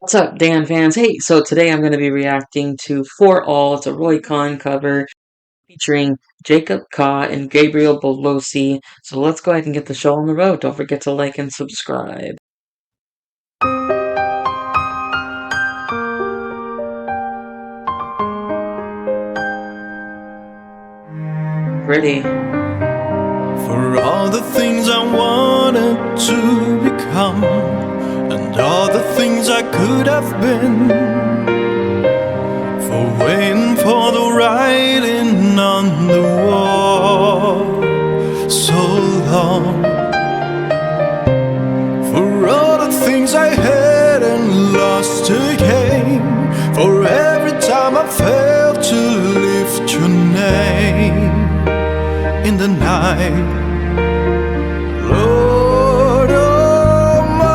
What's up, Dan fans? Hey, so today I'm going to be reacting to For All. It's a Roy Khan cover featuring Jacob Ka and Gabriel Belozi. So let's go ahead and get the show on the road. Don't forget to like and subscribe. Pretty. For all the things I wanted to become, and all the things I could have been, for waiting for the writing on the wall so long, for all the things I had and lost again, for every time I failed to lift your name in the night. Lord Almighty,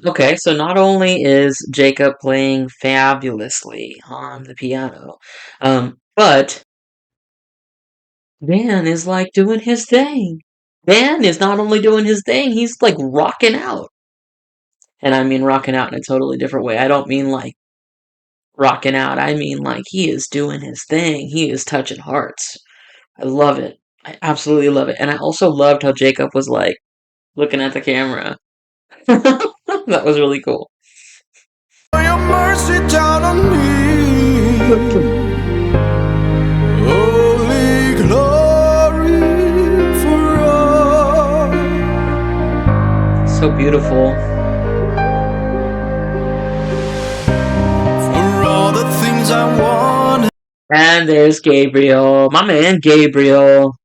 Okay, so not only is Jacob playing fabulously on the piano, but Dan is like doing his thing. Dan is not only doing his thing, he's like rocking out. And I mean rocking out in a totally different way. I don't mean like rocking out. I mean like he is doing his thing. He is touching hearts. I love it. I absolutely love it. And I also loved how Jacob was like looking at the camera. That was really cool. your mercy down on me. Holy glory for all. So beautiful. For all the things I wanted. And there's Gabriel. My man Gabriel.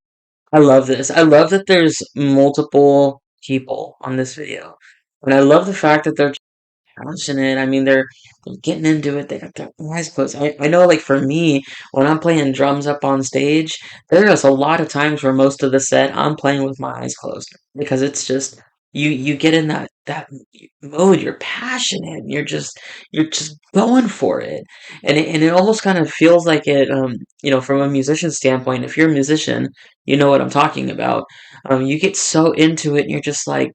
I love this. I love that there's multiple people on this video. And I love the fact that they're passionate. I mean, they're getting into it. They got their eyes closed. I know, like for me, when I'm playing drums up on stage, there's a lot of times where most of the set I'm playing with my eyes closed because it's just you get in that mode. You're passionate. And you're just going for it, and it almost kind of feels like it. From a musician standpoint, if you're a musician, you know what I'm talking about. You get so into it, and you're just like.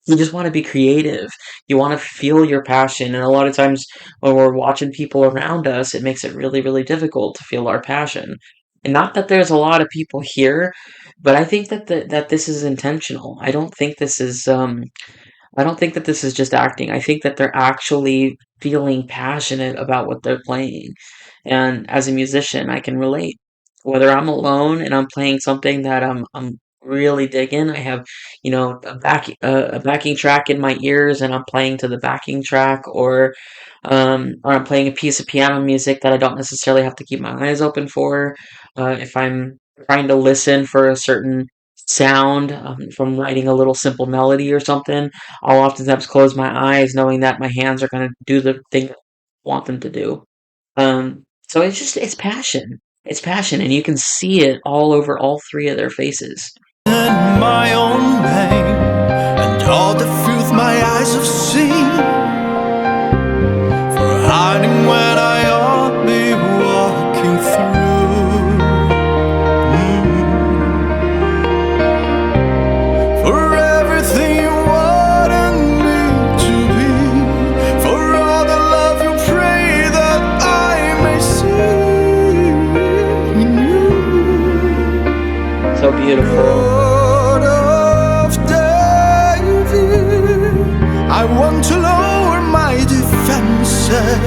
You just want to be creative. You want to feel your passion. And a lot of times when we're watching people around us, it makes it really, really difficult to feel our passion. And not that there's a lot of people here, but I think that this is intentional. I don't think that this is just acting. I think that they're actually feeling passionate about what they're playing. And as a musician, I can relate. Whether I'm alone and I'm playing something that I'm really digging, I have, a backing track in my ears and I'm playing to the backing track, or I'm playing a piece of piano music that I don't necessarily have to keep my eyes open for. If I'm trying to listen for a certain sound from writing a little simple melody or something, I'll oftentimes close my eyes knowing that my hands are going to do the thing I want them to do. So it's passion. It's passion, and you can see it all over all three of their faces. In my own name, and all the truth my eyes have seen, for hiding when I ought be walking through. For everything you wanted me to be, for all the love you pray that I may see in you. So beautiful. I want to lower my defenses,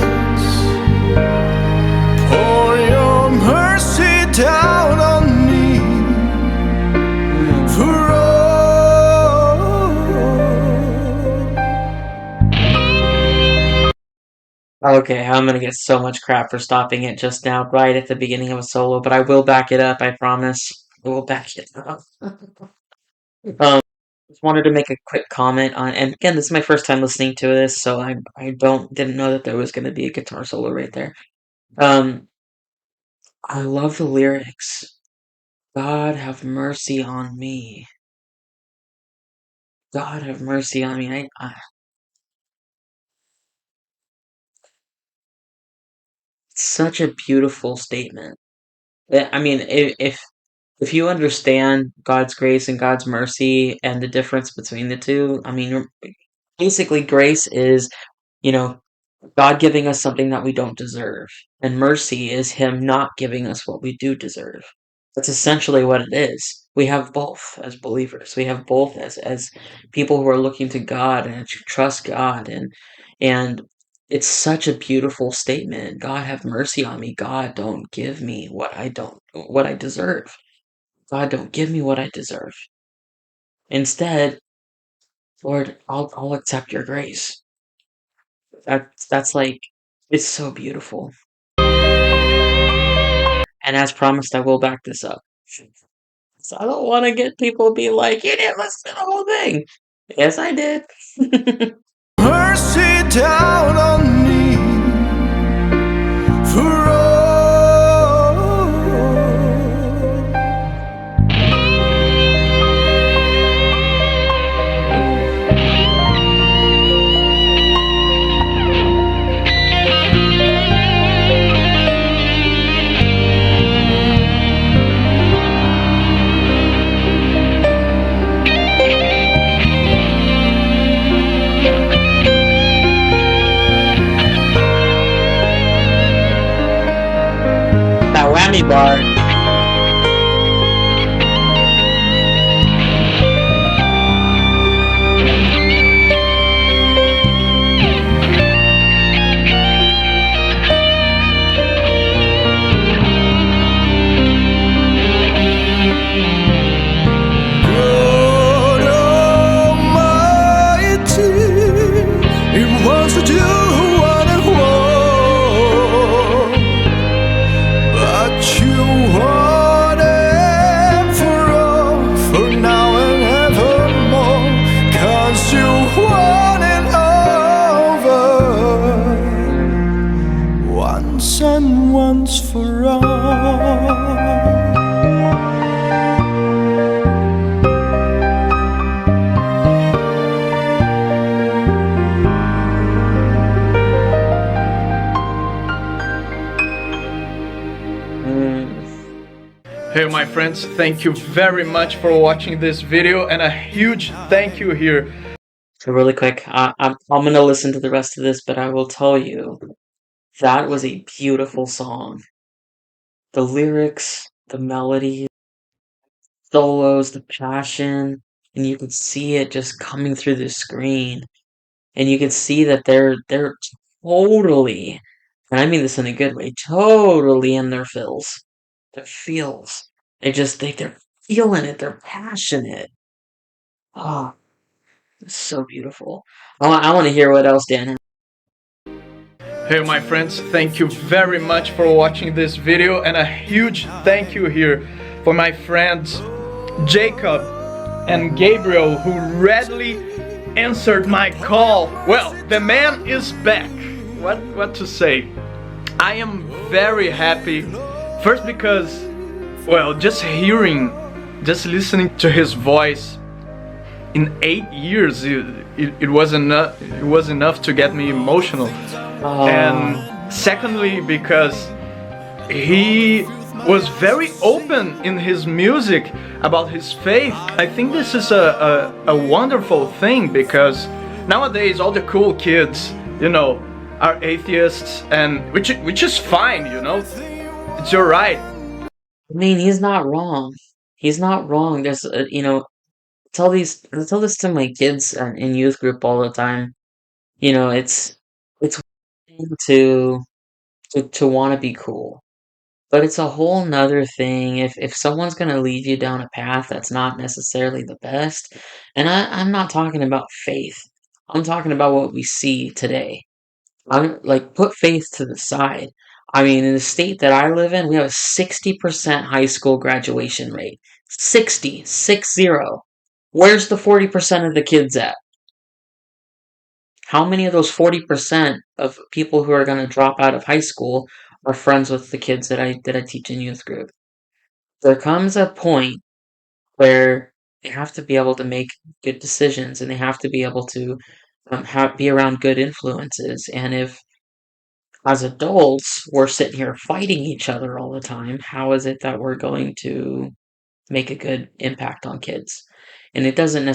pour your mercy down on me for all. Okay, I'm gonna get so much crap for stopping it just now, right at the beginning of a solo, but I will back it up, I promise. I will back it up. Just wanted to make a quick comment on, and again, this is my first time listening to this, so didn't know that there was gonna be a guitar solo right there. Um, I love the lyrics. God have mercy on me. God have mercy on me. Such a beautiful statement. I mean, if if you understand God's grace and God's mercy and the difference between the two, I mean, basically, grace is, you know, God giving us something that we don't deserve, and mercy is Him not giving us what we do deserve. That's essentially what it is. We have both as believers. We have both as people who are looking to God and to trust God, and it's such a beautiful statement. God have mercy on me. God don't give me what I deserve. God don't give me what I deserve. Instead, Lord, I'll accept your grace. That's like it's so beautiful. And as promised, I will back this up. So I don't want to get people be like, you didn't listen to the whole thing. Yes, I did. Mercy down on me for all. That whammy bar. God Almighty, it wants to do what it wants, but you want it for all, for now and evermore, 'cause you want it over once and once for all. Mm. Hey my friends, thank you very much for watching this video, and a huge thank you here. So really quick, I'm gonna listen to the rest of this, but I will tell you that was a beautiful song. The lyrics, the melody, solos, the passion, and you could see it just coming through the screen. And you can see that they're totally, and I mean this in a good way, totally in their feels. Their feels. They're feeling it. They're passionate. Oh, it's so beautiful. I want to hear what else Dan has. Hey my friends, thank you very much for watching this video, and a huge thank you here for my friends Jacob and Gabriel, who readily answered my call. Well, the man is back. What to say? I am very happy. First because, well, just listening to his voice in 8 years, it was enough to get me emotional. And secondly, because he was very open in his music about his faith. I think this is a wonderful thing, because nowadays all the cool kids, are atheists, and which is fine, it's your right. I mean, he's not wrong. He's not wrong. There's, I tell this to my kids in youth group all the time. It's one thing to want to be cool. But it's a whole nother thing if someone's gonna lead you down a path that's not necessarily the best. And I'm not talking about faith. I'm talking about what we see today. I'm like put faith to the side. I mean, in the state that I live in, we have a 60% high school graduation rate. 60. Where's the 40% of the kids at? How many of those 40% of people who are going to drop out of high school are friends with the kids that I teach in youth group? There comes a point where they have to be able to make good decisions, and they have to be able to be around good influences. And if, as adults, we're sitting here fighting each other all the time, how is it that we're going to make a good impact on kids. And it doesn't,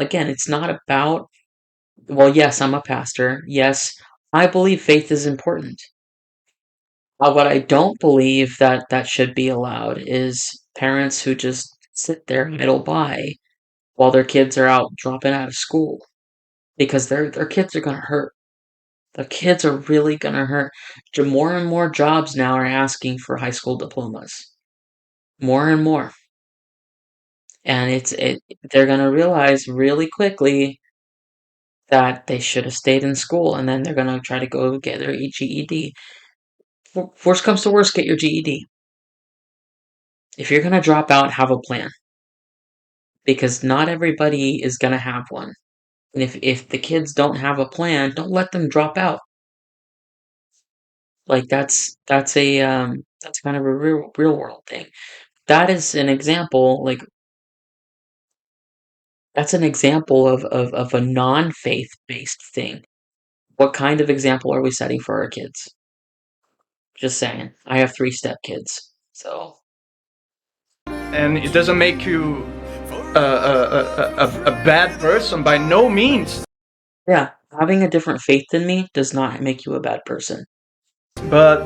again, it's not about, well, yes, I'm a pastor. Yes, I believe faith is important. What I don't believe that should be allowed is parents who just sit there and idle by while their kids are out dropping out of school, because their kids are gonna hurt. The kids are really gonna hurt. More and more jobs now are asking for high school diplomas. More and more. And they're gonna realize really quickly that they should have stayed in school, and then they're gonna try to go get their GED. Worst comes to worst, get your GED. If you're gonna drop out, have a plan, because not everybody is gonna have one. And if the kids don't have a plan, don't let them drop out. Like that's kind of a real world thing. That is an example, like that's an example of a non-faith based thing. What kind of example are we setting for our kids? Just saying. I have 3 step kids, so And it doesn't make you a bad person by no means. yeah, having a different faith than me does not make you a bad person. But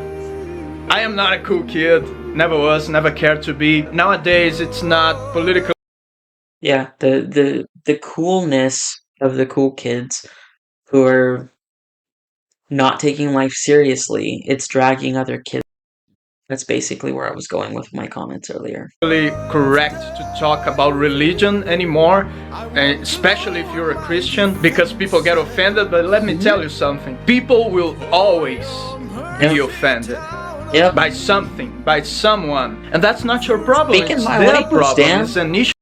I am not a cool kid. Never was, never cared to be. Nowadays, it's not political. Yeah, the coolness of the cool kids who are not taking life seriously, it's dragging other kids. That's basically where I was going with my comments earlier. Correct to talk about religion anymore, especially if you're a Christian, because people get offended. But let me tell you something: people will always be offended by something, by someone, and that's not your problem. Speaking it's my their language, problem. Dan. It's an issue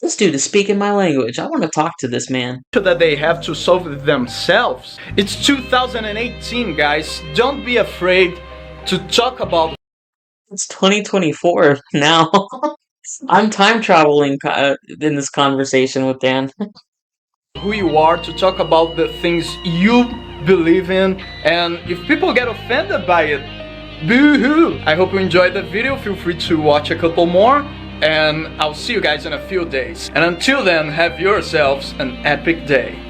This dude is speaking my language. I want to talk to this man. that they have to solve it themselves. It's 2018, guys. Don't be afraid to talk about It's 2024 now. I'm time traveling in this conversation with Dan. who you are, to talk about the things you believe in, and if people get offended by it, boo-hoo! I hope you enjoyed the video. Feel free to watch a couple more, and I'll see you guys in a few days. And until then, have yourselves an epic day.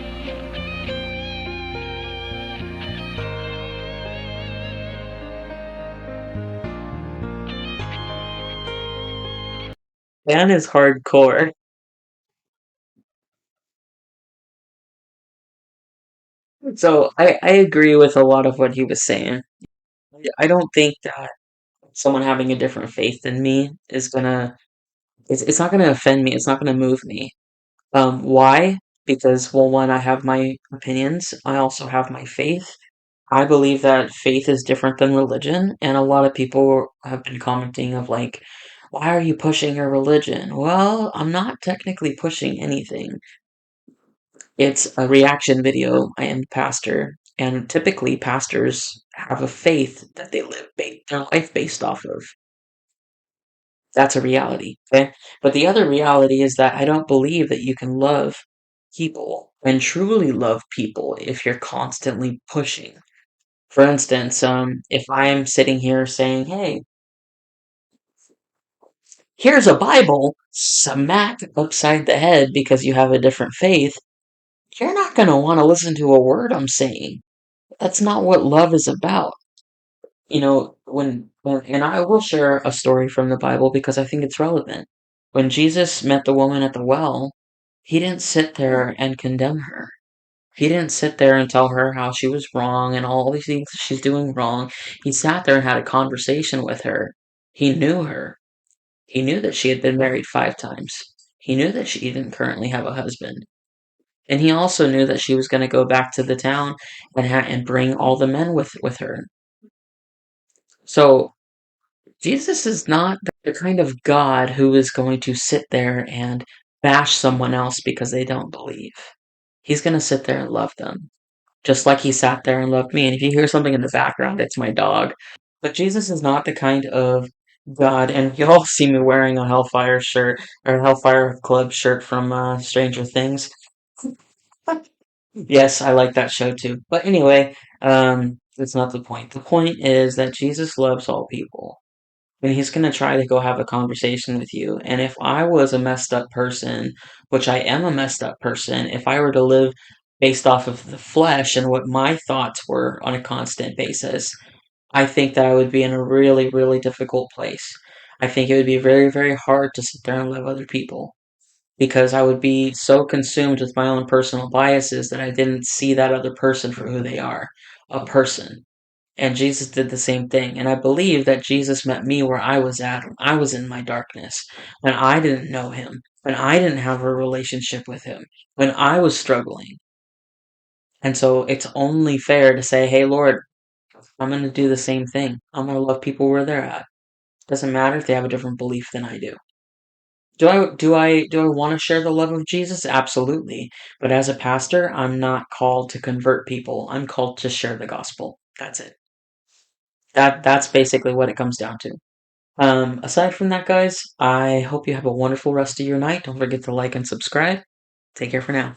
Dan is hardcore. So I agree with a lot of what he was saying. I don't think that someone having a different faith than me is gonna it's not gonna offend me, it's not gonna move me. Why? Because, well, one, I have my opinions, I also have my faith. I believe that faith is different than religion, and a lot of people have been commenting of like, why are you pushing your religion? Well, I'm not technically pushing anything. It's a reaction video. I am a pastor, and typically pastors have a faith that they live their life based off of. That's a reality, okay? But the other reality is that I don't believe that you can love people and truly love people if you're constantly pushing. For instance, if I'm sitting here saying, "Hey, here's a Bible," smack upside the head because you have a different faith, you're not going to want to listen to a word I'm saying. That's not what love is about. You know, and I will share a story from the Bible because I think it's relevant. When Jesus met the woman at the well, he didn't sit there and condemn her. He didn't sit there and tell her how she was wrong and all these things she's doing wrong. He sat there and had a conversation with her. He knew her. He knew that she had been married 5 times. He knew that she didn't currently have a husband. And he also knew that she was going to go back to the town and bring all the men with her. So Jesus is not the kind of God who is going to sit there and bash someone else because they don't believe. He's going to sit there and love them, just like he sat there and loved me. And if you hear something in the background, it's my dog. But Jesus is not the kind of God, and you'll see me wearing a Hellfire shirt, or Hellfire Club shirt from Stranger Things. Yes, I like that show too. But anyway, that's not the point. The point is that Jesus loves all people. and he's going to try to go have a conversation with you. And if I was a messed up person, which I am a messed up person, if I were to live based off of the flesh and what my thoughts were on a constant basis, I think that I would be in a really, really difficult place. I think it would be very, very hard to sit there and love other people because I would be so consumed with my own personal biases that I didn't see that other person for who they are, a person. And Jesus did the same thing. And I believe that Jesus met me where I was at. I was in my darkness. When I didn't know him. When I didn't have a relationship with him. When I was struggling. And so it's only fair to say, hey, Lord, I'm going to do the same thing. I'm going to love people where they're at. Doesn't matter if they have a different belief than I do. Do I want to share the love of Jesus? Absolutely. But as a pastor, I'm not called to convert people. I'm called to share the gospel. That's it. That's basically what it comes down to. Aside from that, guys, I hope you have a wonderful rest of your night. Don't forget to like and subscribe. Take care for now.